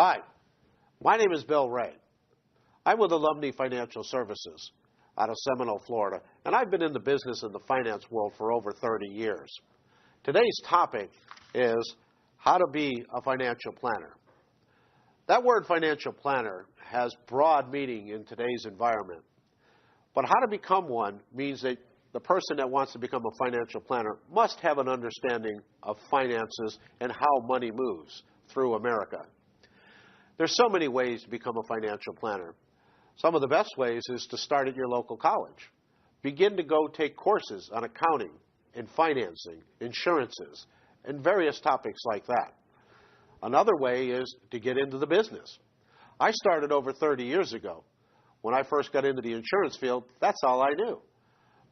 Hi, my name is Bill Ray. I'm with Alumni Financial Services out of Seminole, Florida, and I've been in the business in the finance world for over 30 years. Today's topic is how to be a financial planner. That word financial planner has broad meaning in today's environment, but how to become one means that the person that wants to become a financial planner must have an understanding of finances and how money moves through America. There's so many ways to become a financial planner. Some of the best ways is to start at your local college. Begin to go take courses on accounting and financing, insurances, and various topics like that. Another way is to get into the business. I started over 30 years ago. When I first got into the insurance field, that's all I knew.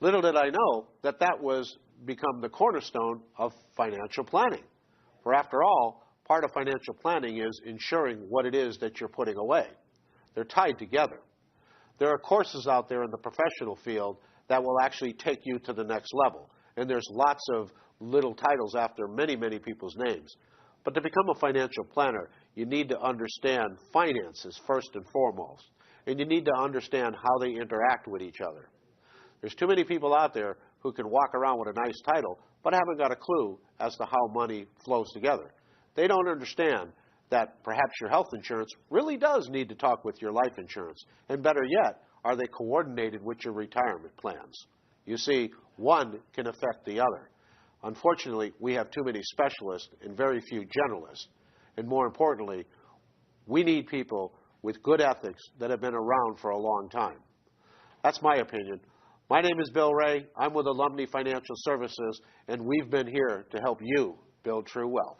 Little did I know that that was become the cornerstone of financial planning. For after all, part of financial planning is ensuring what it is that you're putting away. They're tied together. There are courses out there in the professional field that will actually take you to the next level. And there's lots of little titles after many, many people's names. But to become a financial planner, you need to understand finances first and foremost. And you need to understand how they interact with each other. There's too many people out there who can walk around with a nice title, but haven't got a clue as to how money flows together. They don't understand that perhaps your health insurance really does need to talk with your life insurance. And better yet, are they coordinated with your retirement plans? You see, one can affect the other. Unfortunately, we have too many specialists and very few generalists. And more importantly, we need people with good ethics that have been around for a long time. That's my opinion. My name is Bill Ray. I'm with Alumni Financial Services, and we've been here to help you build true wealth.